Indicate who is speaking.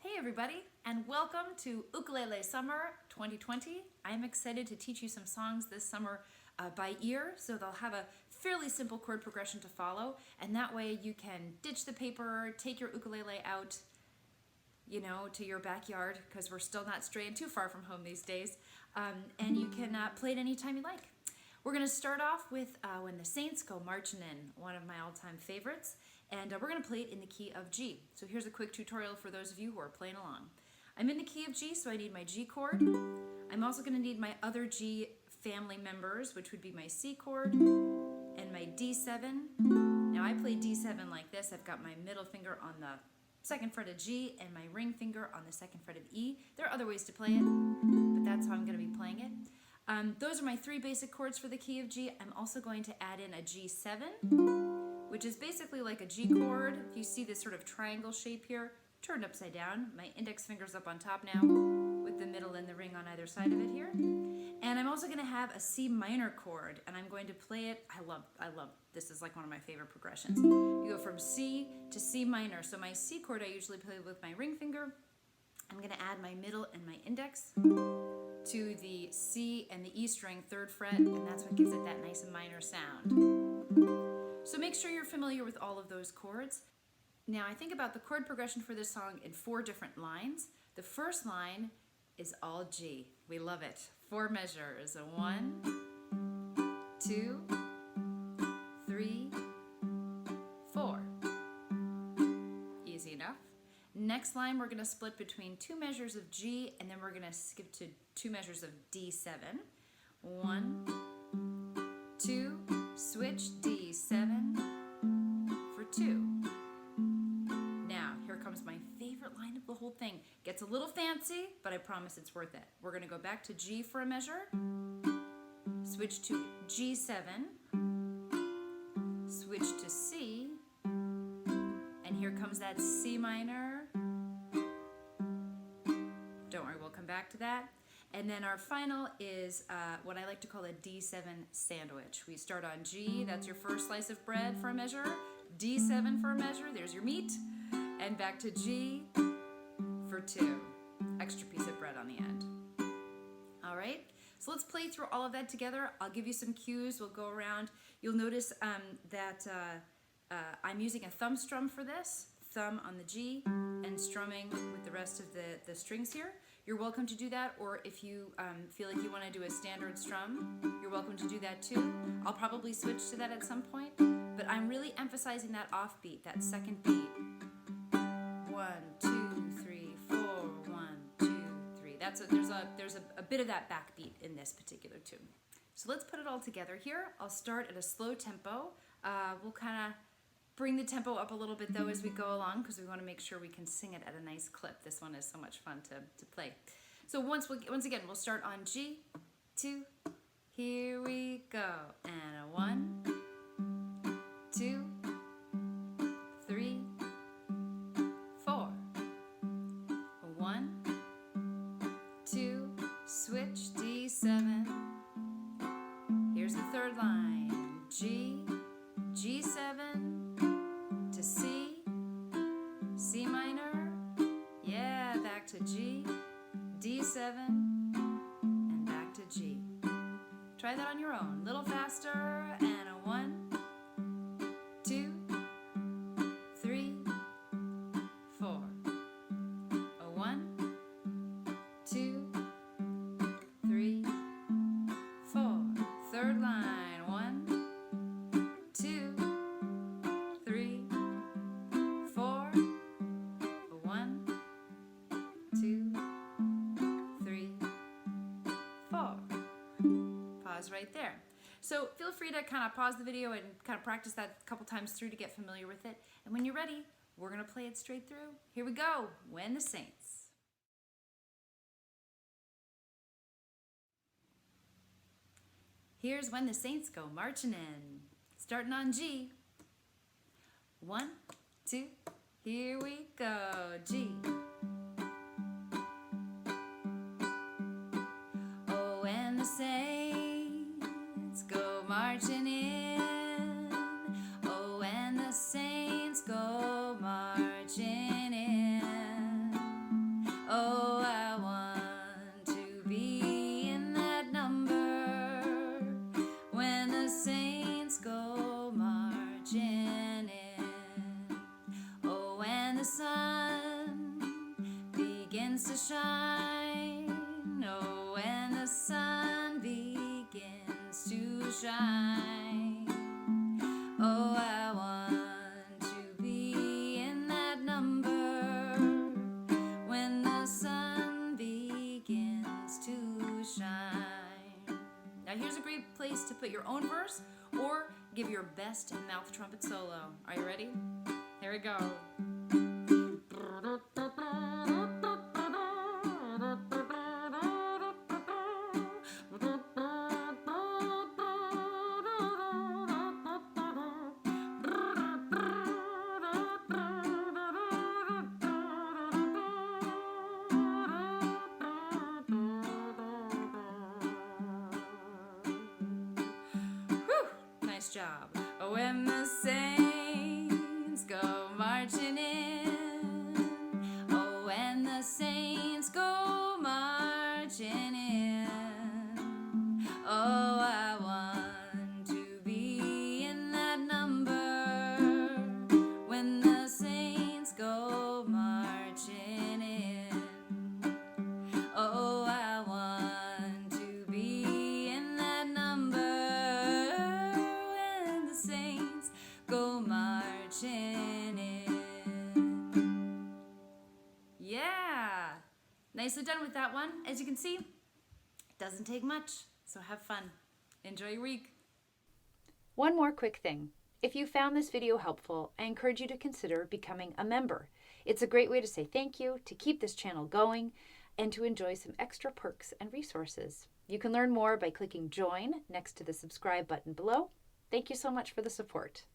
Speaker 1: Hey everybody, and welcome to Ukulele Summer 2020. I'm excited to teach you some songs this summer by ear, so they'll have a fairly simple chord progression to follow, and that way you can ditch the paper, take your ukulele out, to your backyard, because we're still not straying too far from home these days, and you can play it anytime you like. We're going to start off with When the Saints Go Marching In, one of my all-time favorites, and we're going to play it in the key of G. So here's a quick tutorial for those of you who are playing along. I'm in the key of G, so I need my G chord. I'm also going to need my other G family members, which would be my C chord and my D7. Now I play D7 like this. I've got my middle finger on the second fret of G and my ring finger on the second fret of E. There are other ways to play it, but that's how I'm going to be playing it. Those are my three basic chords for the key of G. I'm also going to add in a G7, which is basically like a G chord. If you see this sort of triangle shape here, turned upside down. My index finger's up on top now, with the middle and the ring on either side of it here. And I'm also going to have a C minor chord, and I'm going to play it. I love, this is like one of my favorite progressions. You go from C to C minor. So my C chord I usually play with my ring finger. I'm going to add my middle and my index to the C and the E string, 3rd fret, and that's what gives it that nice minor sound. So make sure you're familiar with all of those chords. Now I think about the chord progression for this song in 4 different lines. The first line is all G. We love it. 4 measures. 1, 2, 3, 4. Easy enough. Next line, we're going to split between 2 measures of G, and then we're going to skip to 2 measures of D7. 1, 2, switch, D7 for 2. Now, here comes my favorite line of the whole thing. Gets a little fancy, but I promise it's worth it. We're going to go back to G for a measure, switch to G7, switch to C, and here comes that C minor. Don't worry, we'll come back to that. And then our final is what I like to call a D7 sandwich. We start on G, that's your first slice of bread for a measure, D7 for a measure, there's your meat, and back to G for 2. Extra piece of bread on the end. All right, so let's play through all of that together. I'll give you some cues, we'll go around. You'll notice that I'm using a thumb strum for this, thumb on the G and strumming with the rest of the strings here. You're welcome to do that, or if you feel like you want to do a standard strum, you're welcome to do that too. I'll probably switch to that at some point, but I'm really emphasizing that offbeat, that second beat. 1, 2, 3, 4, 1, 2, 3. There's a bit of that backbeat in this particular tune. So let's put it all together here. I'll start at a slow tempo. We'll kind of bring the tempo up a little bit though as we go along, because we want to make sure we can sing it at a nice clip. This one is so much fun to play. So once again, we'll start on G, 2, here we go, and a 1, 2, 3, 4, 1, 2, switch, D7. Here's the 3rd line, G, G7, to C, C minor, yeah, back to G, D7, and back to G. Try that on your own, a little faster, and a 1, 2, 3, 4. A 1, 2, 3, 4. 3rd line, 1, 2, 3, 4. 1, 2, 3, 4. Pause right there. So feel free to kind of pause the video and kind of practice that a couple times through to get familiar with it. And when you're ready, we're going to play it straight through. Here we go. When the Saints. Here's When the Saints Go Marching In. Starting on G. 1, 2, here we go, G. Oh, when the saints go marching in. Oh, when the saints go marching in. shine. Oh, I want to be in that number when the sun begins to shine. Now here's a great place to put your own verse or give your best mouth trumpet solo. Are you ready? Here we go. Nice job. When the saints go marching in, oh, when the saints go marching in, oh, I want to be in that number when the saints go marching in. Oh, I want to be in that number when the saints go marching in. Yeah! Nicely done with that one. As you can see, it doesn't take much, so have fun. Enjoy your week.
Speaker 2: One more quick thing. If you found this video helpful, I encourage you to consider becoming a member. It's a great way to say thank you, to keep this channel going, and to enjoy some extra perks and resources. You can learn more by clicking join next to the subscribe button below. Thank you so much for the support.